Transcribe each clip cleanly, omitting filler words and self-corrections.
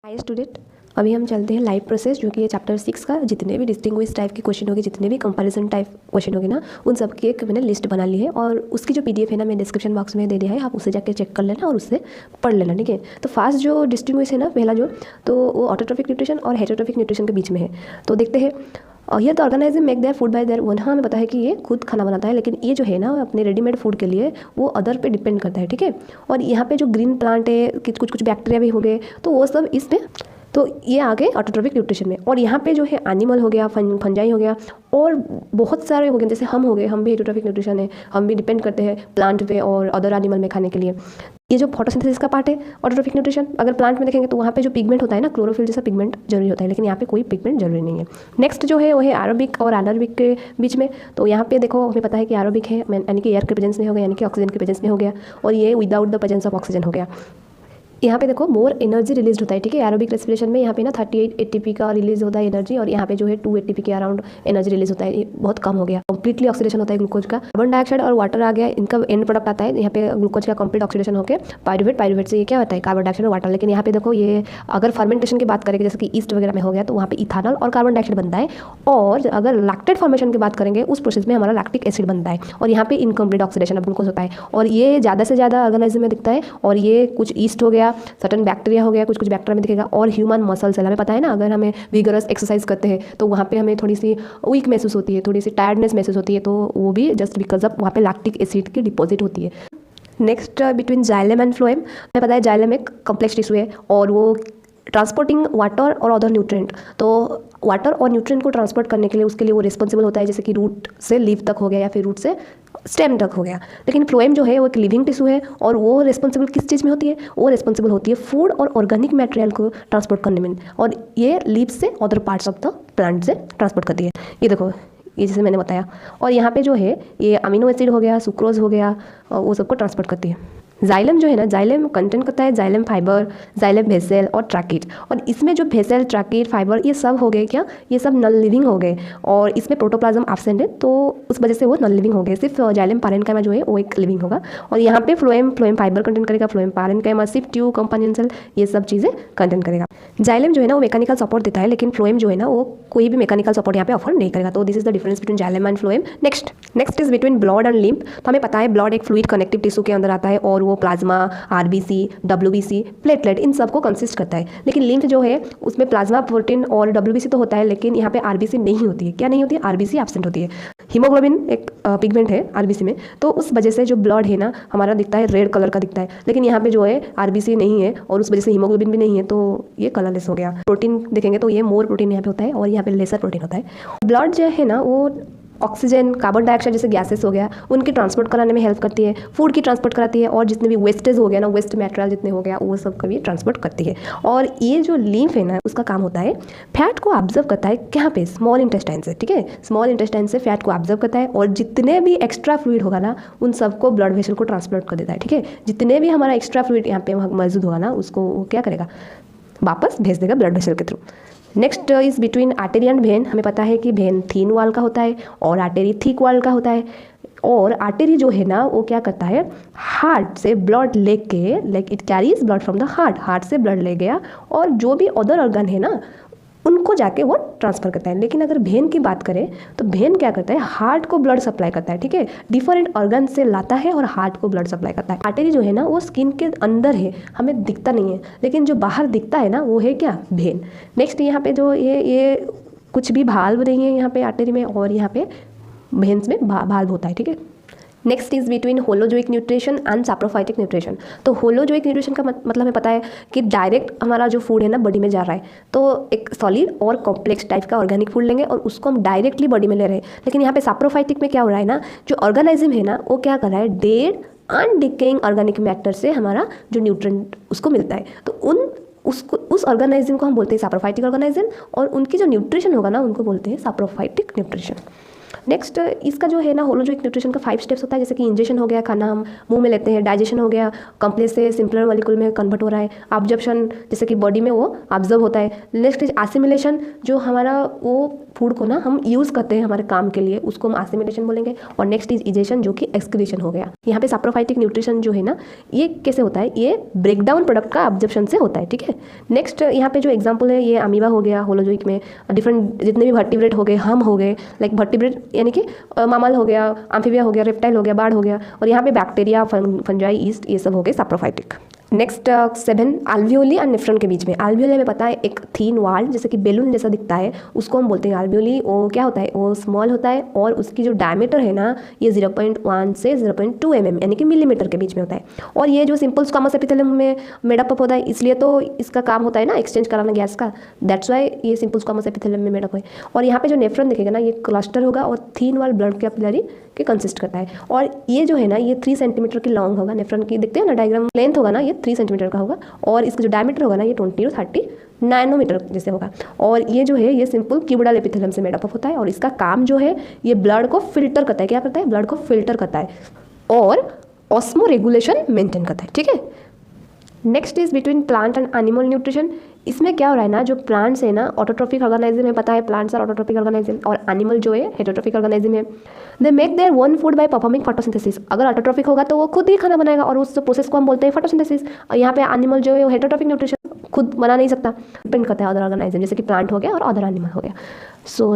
Hi student, अभी हम चलते हैं लाइव प्रोसेस, जो कि ये चैप्टर 6 का जितने भी डिस्टिंग्विश टाइप के क्वेश्चन होंगे, जितने भी कंपैरिजन टाइप क्वेश्चन होंगे ना, उन सब की एक मैंने लिस्ट बना ली है और उसकी जो पीडीएफ है ना, मैं डिस्क्रिप्शन बॉक्स में दे दिया है, आप उससे जाके चेक कर लेना और उससे पढ़ लेना, ठीक है। तो फास्ट जो डिस्टिंग्विश है ना, पहला जो, तो वो ऑटोट्रोफिक न्यूट्रिशन और हेटेरोट्रोफिक न्यूट्रिशन के बीच में है। तो देखते हैं, ये तो organism make their food by their own. हाँ, हमें पता है कि ये खुद खाना बनाता है, लेकिन ये जो है ना, अपने रेडीमेड फूड के लिए वो अदर पे डिपेंड करता है, ठीक है। और यहाँ पे जो ग्रीन प्लांट है, कुछ बैक्टीरिया भी हो गए, तो वो सब इसमें, तो ये आ गए ऑटोट्रोफिक न्यूट्रिशन में। और यहाँ पे जो है एनिमल हो गया, फंजाई हो गया, और बहुत सारे हो गए, जैसे हम हो गए, हम भी हेटेरोट्रोफिक न्यूट्रिशन है, हम भी डिपेंड करते हैं प्लांट पे और अदर एनिमल में खाने के लिए। ये जो फोटोसिंथेसिस का पार्ट है ऑटोट्रोफिक न्यूट्रिशन, अगर प्लांट में देखेंगे तो वहाँ पे जो पिगमेंट होता है ना, क्लोरोफिल जैसा पिगमेंट जरूरी होता है, लेकिन यहाँ पे कोई पिगमेंट जरूरी नहीं है। नेक्स्ट जो है वो है एरोबिक और एनारोबिक के बीच में। तो यहाँ पे देखो, हमें पता है कि एरोबिक है यानी कि एयर के प्रेजेंस में हो गया, यानी कि ऑक्सीजन के प्रेजेंस में हो गया, और ये without the presence of oxygen हो गया। यहाँ पे देखो मोर एनर्जी रिलीज होता है, ठीक है। एरोबिक रेस्पिरेशन में यहाँ पे ना 38 एटीपी का रिलीज होता है एनर्जी, और यहाँ पे जो है 2 एटीपी के अराउंड एनर्जी रिलीज होता है। ये बहुत कम हो गया, कंप्लीटली ऑक्सीडेशन होता है ग्लूकोज का। कार्बन डाइऑक्साइड और वाटर आ गया, इनका एंड प्रोडक्ट आता है यहाँ पे ग्लूकोज का कंप्लीट ऑक्सीडेशन होकर पायरुवेट से ये क्या होता है, कार्बन डाइऑक्साइड और वाटर। लेकिन यहाँ पे देखो, ये अगर फर्मेंटेशन की बात करेंगे, जैसे कि ईस्ट वगैरह में हो गया, तो वहाँ पे इथानॉल और कार्बन डाइऑक्साइड बनता है। और अगर लैक्टेट फॉर्मेशन की बात करेंगे, उस प्रोसेस में हमारा लैक्टिक एसिड बनता है, और यहाँ पे इनकम्प्लीट ऑक्सीडेशन ऑफ ग्लूकोज होता है। और ये ज़्यादा से ज़्यादा ऑर्गेनाइजम में दिखता है, और ये कुछ ईस्ट हो गया, सर्टन बैक्टीरिया हो गया, कुछ बैक्टीरिया में दिखेगा, और ह्यूमन मसल सेल। हमें पता है ना, अगर हमें विगरस एक्सरसाइज करते हैं तो वहाँ पे हमें थोड़ी सी वीक महसूस होती है, थोड़ी सी टायर्डनेस महसूस होती है, तो वो भी जस्ट बिकॉज ऑफ वहाँ पे लैक्टिक एसिड की डिपॉजिट होती है। Next between xylem and phloem, हमें पता है जाइलम एक कॉम्प्लेक्स टिश्यू है, और वो ट्रांसपोर्टिंग वाटर और अदर न्यूट्रिएंट। तो वाटर और न्यूट्रिएंट को ट्रांसपोर्ट करने के लिए उसके लिए वो रिस्पॉन्सिबल होता है, जैसे कि रूट से लीफ तक हो गया, या फिर रूट से स्टेम तक हो गया। लेकिन फ्लोएम जो है वो एक लिविंग टिश्यू है, और वो रिस्पॉन्सिबल किस चीज़ में होती है, वो रिस्पॉन्सिबल होती है फूड और ऑर्गेनिक मटेरियल को ट्रांसपोर्ट करने में, और ये लीफ से other parts of the plant से ट्रांसपोर्ट करती है। ये देखो, ये जैसे मैंने बताया। और यहाँ पे जो है ये अमीनो एसिड हो गया, सुक्रोज हो गया, वो सबको ट्रांसपोर्ट करती है। जाइलम जो है ना, जाइलम कंटेंट करता है जाइलम फाइबर, जाइलम वेसल और ट्रैकिड। और इसमें जो वेसल, ट्रैकिड, फाइबर, ये सब हो गए क्या, ये सब नॉन लिविंग हो गए, और इसमें प्रोटोप्लाज्म एब्सेंट है, तो उस वजह से वो नॉन लिविंग हो गए। सिर्फ जाइलम पैरेन्काइमा जो है वो एक लिविंग होगा। और यहाँ पे फ्लोएम फाइबर कंटेंट करेगा, फ्लोएम पैरेन्काइमा सिर्फ ट्यूब, कंपानियन सेल, ये सब चीज़ें कंटेंट करेगा। जाइलम जो है ना वो मैकेनिकल सपोर्ट देता है, लेकिन फ्लोएम जो है ना वो कोई भी मैकेनिकल सपोर्ट यहाँ पे ऑफर नहीं करेगा। तो this is the difference between xylem and phloem. Next is between blood and lymph. तो हमें पता है ब्लड एक फ्लूइड कनेक्टिव टिश्यू के अंदर आता है, और वो प्लाज्मा, आरबीसी, डब्ल्यूबीसी, प्लेटलेट, इन सबको कंसिस्ट करता है। लेकिन लिम्फ जो है उसमें प्लाज्मा, प्रोटीन और डब्ल्यूबीसी तो होता है, लेकिन यहाँ पे आरबीसी नहीं होती है। क्या नहीं होती है? आरबीसी एब्सेंट होती है। हीमोग्लोबिन एक पिगमेंट है आरबीसी में, तो उस वजह से जो ब्लड है ना हमारा दिखता है रेड कलर का दिखता है, लेकिन यहाँ पे जो है आरबीसी नहीं है, और उस वजह से हीमोग्लोबिन भी नहीं है, तो ये कलरलेस हो गया। प्रोटीन देखेंगे तो ये मोर प्रोटीन यहाँ पे होता है, और यहाँ पे लेसर प्रोटीन होता है। ब्लड जो है ना वो ऑक्सीजन, कार्बन डाइऑक्साइड जैसे गैसेस हो गया, उनकी ट्रांसपोर्ट कराने में हेल्प करती है, फूड की ट्रांसपोर्ट कराती है, और जितने भी वेस्टेज हो गया ना, वेस्ट मटेरियल जितने हो गया, वो सब का भी ट्रांसपोर्ट करती है। और ये जो लिम्फ है ना, उसका काम होता है फैट को ऑब्जर्व करता है, कहाँ पे, स्मॉल इंटेस्टाइन से, ठीक है। स्मॉल इंटेस्टाइन से फैट को ऑब्जर्व करता है, और जितने भी एक्स्ट्रा फ्लूइड होगा ना, उन सबको ब्लड वेसल को ट्रांसपोर्ट कर देता है, ठीक है। जितने भी हमारा एक्स्ट्रा फ्लूइड यहाँ पे मौजूद होगा ना, उसको वो क्या करेगा, वापस भेज देगा ब्लड वेसल के through. Next is between artery and when. हमें पता है कि वेन थिन वॉल का होता है, और आर्टेरी थिक वॉल का होता है। और आर्टेरी जो है ना वो क्या करता है, हार्ट से ब्लड लेके, like it carries blood from the heart से ब्लड ले गया, और जो भी अदर ऑर्गन है ना उनको जाके वो ट्रांसफर करता है। लेकिन अगर वेन की बात करें तो वेन क्या करता है, हार्ट को ब्लड सप्लाई करता है, ठीक है। डिफरेंट ऑर्गन से लाता है और हार्ट को ब्लड सप्लाई करता है। आर्टरी जो है ना वो स्किन के अंदर है, हमें दिखता नहीं है, लेकिन जो बाहर दिखता है ना वो है क्या, वेन। नेक्स्ट यहाँ पे जो ये कुछ भी भाल्व नहीं है यहाँ पे आर्टरी में, और यहाँ पे वेन्स में भाल्व होता है, ठीक है। Next is between holozoic nutrition and saprophytic nutrition. तो होलोजोइक न्यूट्रिशन का मतलब हमें पता है कि डायरेक्ट हमारा जो फूड है ना बॉडी में जा रहा है, तो एक सॉलिड और कॉम्प्लेक्स टाइप का ऑर्गेनिक फूड लेंगे और उसको हम डायरेक्टली बॉडी में ले रहे हैं। लेकिन यहाँ पे सैप्रोफाइटिक में क्या हो रहा है ना, जो ऑर्गेनिज्म है ना वो क्या कर रहा है, डेड अनडिकेइंग ऑर्गेनिक मैटर से हमारा जो न्यूट्रिएंट उसको मिलता है, तो उस ऑर्गेनिज्म को हम बोलते हैं सैप्रोफाइटिक ऑर्गेनिज्म, और उनकी जो न्यूट्रिशन होगा ना उनको बोलते हैं सैप्रोफाइटिक न्यूट्रिशन। नेक्स्ट इसका जो है ना होलोजोइक न्यूट्रिशन का 5 स्टेप्स होता है, जैसे कि इंजेक्शन हो गया, खाना हम मुंह में लेते हैं, डाइजेशन हो गया, कॉम्प्लेक्स से सिंपलर मॉलिक्यूल में कन्वर्ट हो रहा है, ऑब्जर्प्शन जैसे कि बॉडी में वो ऑब्जर्व होता है। नेक्स्ट इज एसिमिलेशन, जो हमारा वो फूड को ना हम यूज़ करते हैं हमारे काम के लिए, उसको हम एसिमिलेशन बोलेंगे। और नेक्स्ट इज इजेशन, जो कि एक्सक्रीशन हो गया। यहाँ पे सैप्रोफाइटिक न्यूट्रिशन जो है ना, ये कैसे होता है, ये ब्रेकडाउन प्रोडक्ट का ऑब्जर्प्शन से होता है, ठीक है। नेक्स्ट यहाँ पे जो एग्जांपल है, ये अमीबा हो गया होलोजोइक में, डिफरेंट जितने भी वर्टिब्रेट हो गए, हम हो गए, लाइक वर्टिब्रेट यानी कि मामल हो गया, एम्फीबिया हो गया, रेप्टाइल हो गया, बाढ़ हो गया, और यहाँ पे बैक्टीरिया, फंजाई, ईस्ट, ये सब हो गए saprophytic. Next 7 alveoli and nephron के बीच में। अल्वियोली हमें पता है एक थीन वाल जैसे कि बेलून जैसा दिखता है, उसको हम बोलते हैं अल्वियोली। वो क्या होता है, वो स्मॉल होता है और उसकी जो डायमीटर है ना, ये 0.1 से 0.2 mm यानी कि मिलीमीटर के बीच में होता है। और ये जो सिंपल स्क्वामस एपिथेलियम में मेडअप होता है, इसलिए तो इसका काम होता है ना एक्सचेंज कराना गैस का, दैट्स वाई ये सिंपल स्क्वामस एपिथेलियम में मेडअप है। और यहाँ पे जो नेफ्रॉन दिखेगा ना, ये क्लस्टर होगा और थीन वाल ब्लड कैपिलरी के कंसिस्ट करता है। और ये जो है ना, ये 3 सेंटीमीटर की लॉन्ग होगा। नेफ्रॉन की देखते हैं ना डायग्राम, लेंथ होगा ना ये 3 सेंटीमीटर का होगा, और इसका जो डायमीटर होगा ना, ये 20 to 30 नैनोमीटर जैसे होगा। और ये जो है, ये सिंपल क्यूबिडल एपिथेलियम से मेडअप होता है। और इसका काम जो है, ये ब्लड को फिल्टर करता है। क्या करता है, ब्लड को फिल्टर करता है और ऑस्मो रेगुलेशन मेंटेन करता है, ठीक है। Next is between plant and animal nutrition. इसमें क्या हो रहा है ना, जो प्लांट्स है ना, ऑटोट्रोफिक ऑर्गेनिज्म है, पता है प्लांट्स आर ऑटोट्रोफिक ऑर्गेनिज्म, और एनिमल जो है हेटरोट्रोफिक ऑर्गेनिज्म है। They make their one food by performing photosynthesis. अगर ऑटोट्रोफिक होगा तो वो खुद ही खाना बनाएगा, और उस प्रोसेस को हम बोलते हैं फोटोसिंथेसिस। और यहाँ पे एनिमल जो है वो हेटरोट्रोफिक न्यूट्रिशन खुद बना नहीं सकता, डिपेंड करता है अदर ऑर्गेनिज्म, जैसे कि प्लांट हो गया और अदर एनिमल हो गया। So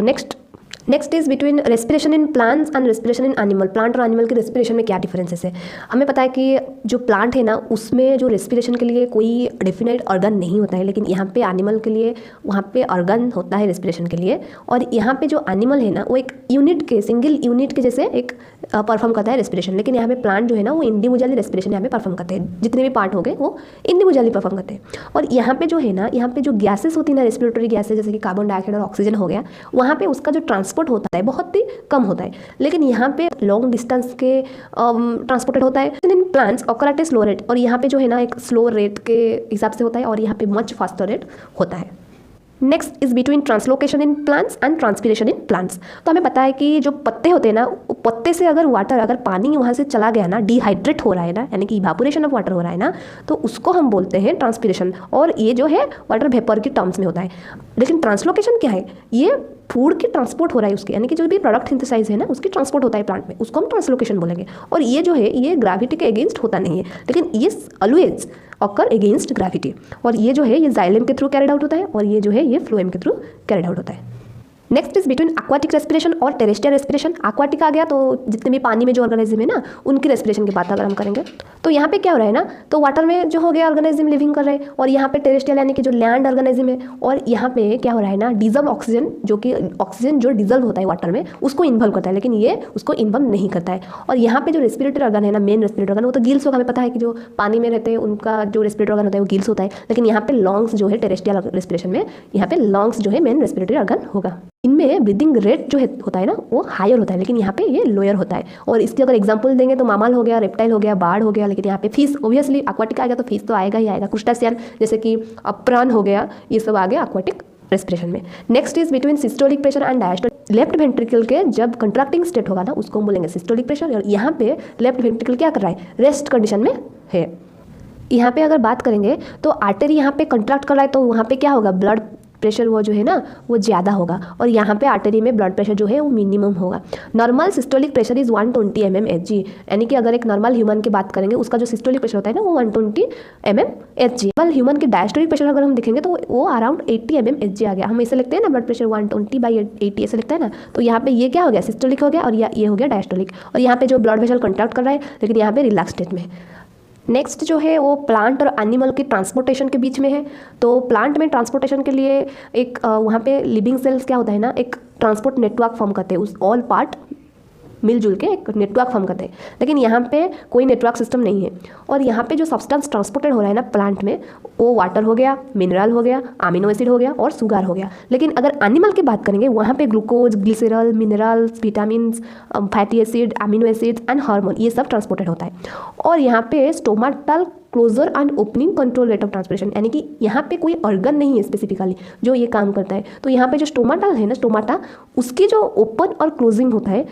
next is between respiration in plants and respiration in animal. Plant और एनिमल के रेस्पिरेशन में क्या डिफरेंसेस है। हमें पता है कि जो प्लांट है ना, उसमें जो रेस्पिरेशन के लिए कोई डेफिनेट ऑर्गन नहीं होता है, लेकिन यहाँ पे एनिमल के लिए वहाँ पे ऑर्गन होता है रेस्पिरेशन के लिए। और यहाँ पे जो एनिमल है ना, वो एक यूनिट के, सिंगल यूनिट के जैसे एक परफॉर्म करता है रेस्पिरेशन। लेकिन यहाँ पे प्लांट जो है ना, वो इंडिविजुअली रेस्पिरेशन यहाँ पे परफॉर्म करते हैं, जितने भी पार्ट हो गए वो इंडिविजुअली परफॉर्म करते हैं। और यहाँ पे जो है ना, यहाँ पे जो गैसेस होती है ना, रेस्पिरेटरी गैसेस जैसे कि कार्बन डाइऑक्साइड और ऑक्सीजन हो गया, वहाँ पे उसका जो ट्रांसपोर्ट होता है बहुत ही कम होता है। लेकिन यहाँ पे लॉन्ग डिस्टेंस के ट्रांसपोर्टेड होता है। In plants occur eight a slow rate, और यहाँ पे जो है ना एक स्लो रेट के हिसाब से होता है, और यहाँ पे मच फास्टर रेट होता है। Next is between translocation in plants and transpiration in plants. तो हमें पता है कि जो पत्ते होते हैं ना, पत्ते से अगर वाटर, अगर पानी वहाँ से चला गया ना, डिहाइड्रेट हो रहा है ना, यानी कि इवापोरेशन ऑफ वाटर हो रहा है ना, तो उसको हम बोलते हैं ट्रांसपिरेशन। और ये जो है वाटर वेपर के टर्म्स में होता है। लेकिन ट्रांसलोकेशन क्या है, ये फूड की ट्रांसपोर्ट हो रहा है उसके, यानी कि जो भी प्रोडक्ट सिंथेसाइज है ना, उसकी ट्रांसपोर्ट होता है प्लांट में, उसको हम ट्रांसलोकेशन बोलेंगे। और ये जो है, ये ग्रेविटी के अगेंस्ट होता नहीं है, लेकिन ये ऑलवेज ऑकर अगेंस्ट ग्रेविटी। और ये जो है, ये जाइलम के थ्रू कैरिड आउट होता है, और ये जो है, ये फ्लोएम के थ्रू कैरिड आउट होता है। Next is between aquatic respiration और टेरेस्ट्रियल रेस्पिरेशन। एक्वाटिक आ गया तो जितने भी पानी में जो ऑर्गेनिज्म है ना, उनकी रेस्पिरेशन की बात अगर हम करेंगे तो यहाँ पे क्या हो रहा है ना, तो वाटर में जो हो गया ऑर्गेनिज्म लिविंग कर रहे हैं, और यहाँ पे टेरेस्ट्रियल यानी कि जो लैंड ऑर्गेनिज्म है, और यहाँ पे क्या हो रहा है ना, डिजल्व ऑक्सीजन, जो कि ऑक्सीजन जो डिजल्व होता है वाटर में, उसको इन्वॉल्व करता है, लेकिन ये उसको इन्वॉल्व नहीं करता है। और यहाँ पे जो रेस्पिरेटरी ऑर्गन है ना, मेन रेस्पिरेटरी ऑर्गन, वो तो गिल्स होगा। हमें पता है कि जो पानी में रहते हैं उनका जो रेस्पिरेटरी ऑर्गन होता है वो गिल्स होता है, लेकिन यहाँ पे लॉन्ग्स जो है टेरेस्ट्रियल रेस्पिरेशन में, यहाँ पे लॉन्ग्स जो है मेन रेस्पिरेटरी ऑर्गन होगा। इनमें ब्रीदिंग रेट जो है होता है ना, वो हायर होता है, लेकिन यहाँ पे ये लोअर होता है। और इसकी अगर एग्जांपल देंगे तो मामल हो गया, रेप्टाइल हो गया, बाढ़ हो गया, लेकिन यहाँ पे फिश, ऑब्वियसली एक्वाटिक आ गया तो फिश तो आएगा ही आएगा। क्रुस्टेशियन जैसे कि प्राण हो गया, ये सब आ गया एक्वाटिक रेस्पिरेशन में। Next is between systolic pressure and diastolic. Left ventricle के जब कंट्रैक्टिंग स्टेट होगा ना, उसको हम बोलेंगे सिस्टोलिक प्रेशर। और यहाँ पे लेफ्ट वेंट्रिकल क्या कर रहा है, रेस्ट कंडीशन में है। यहाँ पे अगर बात करेंगे तो आर्टरी यहाँ पे कंट्रैक्ट कर रहा है, तो वहाँ पे क्या होगा, ब्लड प्रेशर वो जो है ना, वो ज़्यादा होगा, और यहाँ पे आर्टरी में ब्लड प्रेशर जो है वो मिनिमम होगा। Normal systolic pressure is 120 mmHg, यानी कि अगर एक नॉर्मल ह्यूमन की बात करेंगे, उसका जो सिस्टोलिक प्रेशर होता है ना, वो 120 mmHg। नॉर्मल ह्यूमन की डायस्टोलिक प्रेशर अगर हम देखेंगे तो वो अराउंड 80 mmHg आ गया। हम ऐसे लिखते हैं ना, ब्लड प्रेशर 120/80 ऐसे लिखते हैं ना, तो यहाँ पे ये क्या हो गया, सिस्टोलिक हो गया, और ये हो गया डायस्टोलिक। और यहाँ पे जो ब्लड वेसल कंट्रैक्ट कर रहा है, लेकिन यहाँ पे रिलैक्स स्टेट में। नेक्स्ट जो है वो प्लांट और एनिमल की ट्रांसपोर्टेशन के बीच में है। तो प्लांट में ट्रांसपोर्टेशन के लिए एक वहाँ पे लिविंग सेल्स क्या होता है ना, एक ट्रांसपोर्ट नेटवर्क फॉर्म करते हैं, उस ऑल पार्ट मिलजुल के एक नेटवर्क फॉर्म करते हैं। लेकिन यहाँ पे कोई नेटवर्क सिस्टम नहीं है। और यहाँ पे जो सब्सटेंस ट्रांसपोर्टेड हो रहा है ना प्लांट में, वो वाटर हो गया, मिनरल हो गया, अमीनो एसिड हो गया और शुगर हो गया। लेकिन अगर एनिमल की बात करेंगे, वहाँ पे glucose, glycerol, minerals, vitamin, fatty acid, amino acid and hormone, ये सब ट्रांसपोर्टेड होता है। और यहाँ पे stomatal closer and opening control rate of transpiration, यानी कि यहाँ पे कोई ऑर्गन नहीं है स्पेसिफिकली जो ये काम करता है। तो यहाँ पे जो स्टोमाटा है ना, स्टोमाटा उसकी जो ओपन और क्लोजिंग होता है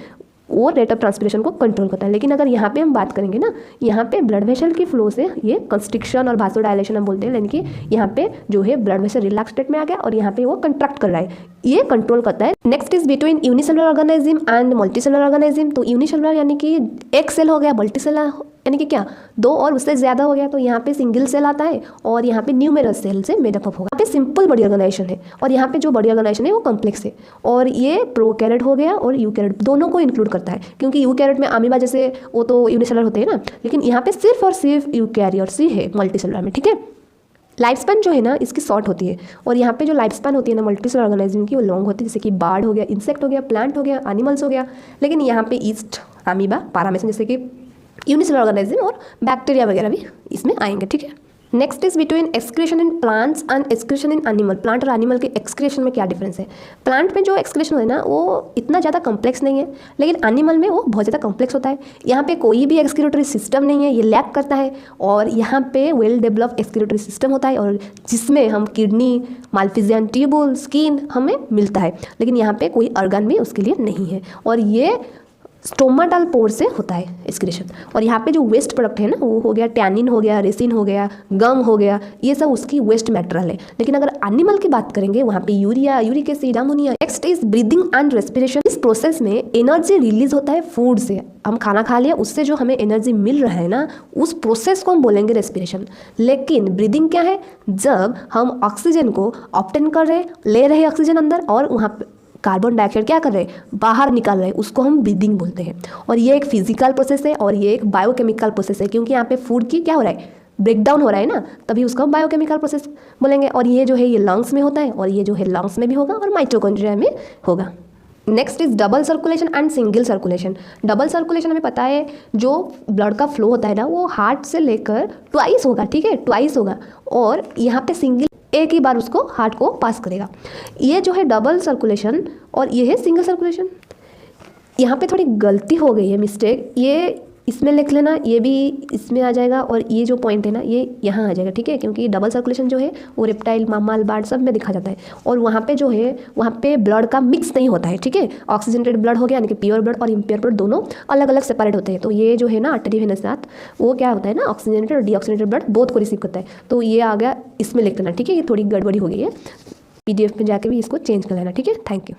वो रेट ऑफ ट्रांसपिरेशन को कंट्रोल करता है। लेकिन अगर यहाँ पे हम बात करेंगे ना, यहाँ पे ब्लड वेसल की फ्लो से ये कंस्ट्रिक्शन और वासोडायलेशन हम बोलते हैं, यानी कि यहाँ पे जो है ब्लड वेसल रिलैक्स स्टेट में आ गया और यहाँ पे वो कंट्रैक्ट कर रहा है, ये कंट्रोल करता है। Next is between unicellular organism and multicellular organism. तो यूनिसेलुलर यानी कि एक सेल हो गया, मल्टीसेलुलर यानी कि क्या, दो और उससे ज़्यादा हो गया, तो यहाँ पे सिंगल सेल आता है और यहाँ पे न्यूमेरस सेल से मेडअप होगा। यहाँ पे सिंपल बॉडी ऑर्गेनाइजेशन है और यहाँ पे जो बॉडी ऑर्गेनाइजेशन है वो कॉम्प्लेक्स है, और ये प्रोकैरियोट हो गया और यूकैरियोट दोनों को इंक्लूड करता है, क्योंकि यूकैरियोट में अमीबा जैसे वो तो यूनिसेलुलर होते हैं ना, लेकिन यहाँ पे सिर्फ और सिर्फ यूकैरियोट्स ही है मल्टीसेलुलर में, ठीक है। लाइफ स्पैन जो है ना इसकी शॉर्ट होती है, और यहाँ पे जो लाइफ स्पैन होती है ना मल्टीसेलुलर ऑर्गेनिज्म की वो लॉन्ग होती है, जैसे कि बर्ड हो गया, इंसेक्ट हो गया, प्लांट हो गया, एनिमल्स हो गया। लेकिन यहाँ पे ईस्ट, अमीबा, पारामेसन जैसे कि यूनिसेलुलर ऑर्गेनिज्म और बैक्टीरिया वगैरह भी इसमें आएंगे, ठीक है। Next is between excretion in plants and excretion in animal. Plant और एनिमल के एक्सक्रीशन में क्या डिफरेंस है? प्लांट में जो एक्सक्रीशन है ना वो इतना ज़्यादा कॉम्प्लेक्स नहीं है, लेकिन एनिमल में वो बहुत ज़्यादा कॉम्प्लेक्स होता है। यहाँ पे कोई भी एक्सक्रीटरी सिस्टम नहीं है, ये लैक करता है, और यहाँ पे वेल डेवलप्ड एक्सक्रीटरी सिस्टम होता है, और जिसमें हम किडनी, माल्फिजियन ट्यूबुल, स्किन हमें मिलता है, लेकिन यहाँ पे कोई ऑर्गन भी उसके लिए नहीं है, और ये स्टोमाटल पोर से होता है एक्सक्रीशन। और यहाँ पे जो वेस्ट प्रोडक्ट है ना वो हो गया टैनिन हो गया, रेसिन हो गया, गम हो गया, ये सब उसकी वेस्ट मटेरियल है। लेकिन अगर एनिमल की बात करेंगे वहाँ पे urea, uric acid, ammonia. Next is breathing and respiration. इस प्रोसेस में एनर्जी रिलीज होता है फूड से, हम खाना खा लिया उससे जो हमें एनर्जी मिल रहा है ना उस प्रोसेस को हम बोलेंगे रेस्पिरेशन। लेकिन ब्रीदिंग क्या है? जब हम ऑक्सीजन को ऑब्टेन कर रहे, ले रहे ऑक्सीजन अंदर, और वहाँ पे कार्बन डाइऑक्साइड क्या कर रहे हैं, बाहर निकाल रहे हैं, उसको हम ब्रीदिंग बोलते हैं। और ये एक फिजिकल प्रोसेस है और ये एक बायोकेमिकल प्रोसेस है, क्योंकि यहाँ पे फूड की क्या हो रहा है, ब्रेक डाउन हो रहा है ना, तभी उसको हम बायोकेमिकल प्रोसेस बोलेंगे। और ये जो है ये लंग्स में होता है, और ये जो है लंग्स में भी होगा और माइटोकॉन्ड्रिया में होगा। Next is double circulation and single circulation. Double circulation हमें पता है जो ब्लड का फ्लो होता है ना वो हार्ट से लेकर ट्वाइस होगा, ठीक है, ट्वाइस होगा, और यहाँ पे सिंगल एक ही बार उसको हार्ट को पास करेगा। ये जो है डबल सर्कुलेशन और ये है सिंगल सर्कुलेशन। यहाँ पे थोड़ी गलती हो गई है, मिस्टेक, ये इसमें लिख लेना, ये भी इसमें आ जाएगा, और ये जो पॉइंट है ना ये यहाँ आ जाएगा, ठीक है, क्योंकि डबल सर्कुलेशन जो है वो रेप्टाइल, मामाल, बर्ड सब में दिखा जाता है, और वहाँ पे जो है वहाँ पे ब्लड का मिक्स नहीं होता है, ठीक है। ऑक्सीजनेटेड ब्लड हो गया यानी कि प्योर ब्लड और इम्प्योर ब्लड दोनों अलग अलग सेपरेट होते हैं। तो ये जो है ना आर्टरी वेनस साथ वो क्या होता है ना, ऑक्सीजनेटेड और डीऑक्सीजनेटेड ब्लड बोथ को रिसीव करता है। तो ये आ गया, इसमें लिख देना, ठीक है, ये थोड़ी गड़बड़ी हो गई है, PDF में जाके भी इसको चेंज कर लेना, ठीक है। Thank you.